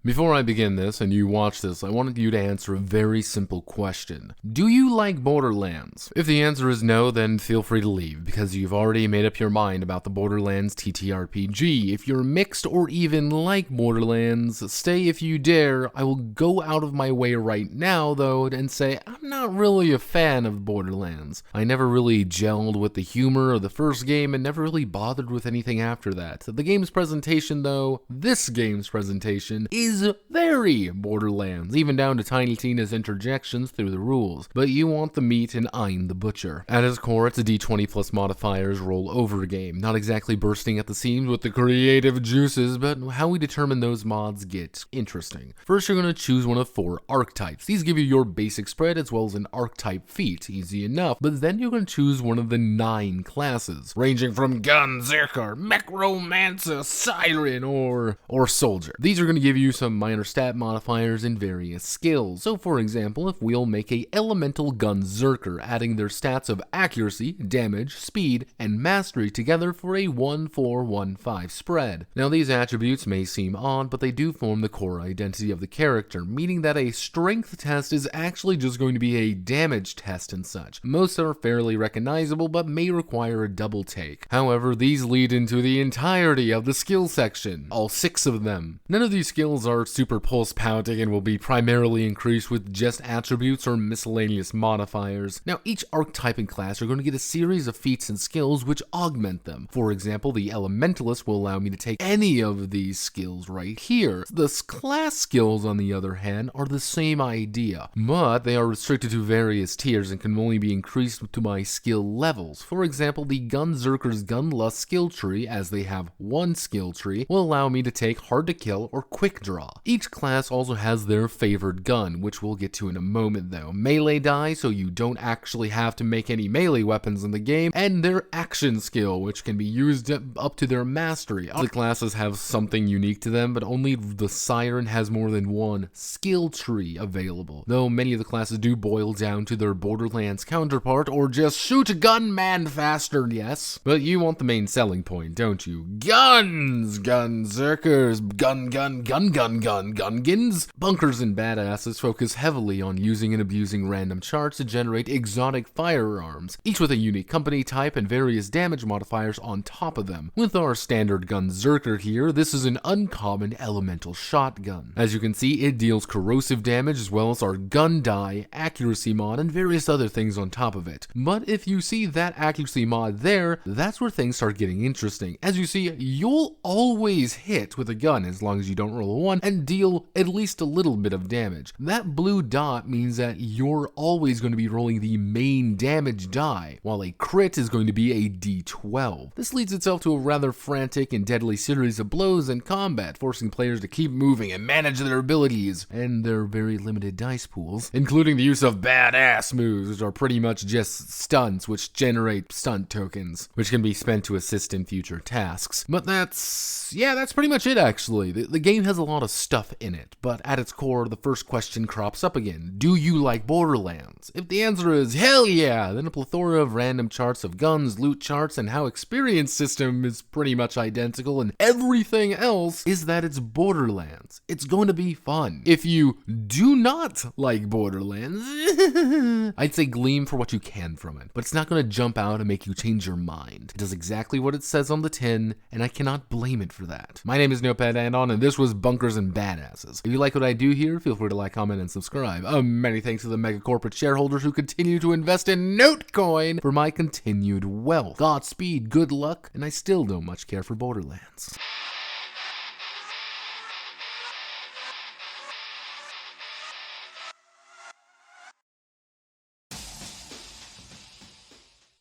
Before I begin this and you watch this, I wanted you to answer a very simple question. Do you like Borderlands? If the answer is no, then feel free to leave, because you've already made up your mind about the Borderlands TTRPG. If you're mixed or even like Borderlands, stay if you dare. I will go out of my way right now, though, and say I'm not really a fan of Borderlands. I never really gelled with the humor of the first game and never really bothered with anything after that. The game's presentation, though, this game's presentation, is very Borderlands, even down to Tiny Tina's interjections through the rules. But you want the meat and I'm the butcher. At its core, it's a D20 plus modifiers roll over game, not exactly bursting at the seams with the creative juices, but how we determine those mods gets interesting. First, you're going to choose one of 4 archetypes. These give you your basic spread as well as an archetype feat, easy enough, but then you're going to choose one of the 9 classes, ranging from Gunzerker, Mechromancer, Siren, or Soldier. These are going to give you some minor stat modifiers and various skills. So for example, if we'll make a elemental Gunzerker, adding their stats of accuracy, damage, speed, and mastery together for a 1-4-1-5 spread. Now these attributes may seem odd, but they do form the core identity of the character, meaning that a strength test is actually just going to be a damage test and such. Most are fairly recognizable, but may require a double take. However, these lead into the entirety of the skill section, all 6 of them. None of these skills are super pulse pounding and will be primarily increased with just attributes or miscellaneous modifiers. Now each archetype and class are going to get a series of feats and skills which augment them. For example, the Elementalist will allow me to take any of these skills right here. The class skills, on the other hand, are the same idea, but they are restricted to various tiers and can only be increased to my skill levels. For example, the Gunzerker's Gunlust skill tree, as they have 1 skill tree, will allow me to take Hard to Kill or Quick Draw. Each class also has their favored gun, which we'll get to in a moment though. Melee die, so you don't actually have to make any melee weapons in the game, and their action skill, which can be used up to their mastery. Other classes have something unique to them, but only the Siren has more than 1 skill tree available, though many of the classes do boil down to their Borderlands counterpart, or just shoot a gun man faster, yes. But you want the main selling point, don't you? Guns! Gunzerkers! Gungans! Bunkers and badasses focus heavily on using and abusing random charts to generate exotic firearms, each with a unique company type and various damage modifiers on top of them. With our standard Gunzerker here, this is an uncommon elemental shotgun. As you can see, it deals corrosive damage as well as our gun die, accuracy mod, and various other things on top of it. But if you see that accuracy mod there, that's where things start getting interesting. As you see, you'll always hit with a gun as long as you don't roll a 1 and deal at least a little bit of damage. That blue dot means that you're always going to be rolling the main damage die, while a crit is going to be a d12. This leads itself to a rather frantic and deadly series of blows in combat, forcing players to keep moving and manage their abilities and their very limited dice pools, including the use of badass moves, which are pretty much just stunts which generate stunt tokens, which can be spent to assist in future tasks. But that's pretty much it actually. The game has a lot of stuff in it, but at its core, the first question crops up again. Do you like Borderlands? If the answer is hell yeah, then a plethora of random charts of guns, loot charts, and how experience system is pretty much identical, and everything else is that it's Borderlands. It's going to be fun. If you do not like Borderlands, I'd say glean for what you can from it, but it's not going to jump out and make you change your mind. It does exactly what it says on the tin, and I cannot blame it for that. My name is Notepad, and this was Bunkers and Badasses. If you like what I do here, feel free to like, comment, and subscribe. Many thanks to the mega corporate shareholders who continue to invest in Notecoin for my continued wealth. Godspeed, good luck, and I still don't much care for Borderlands.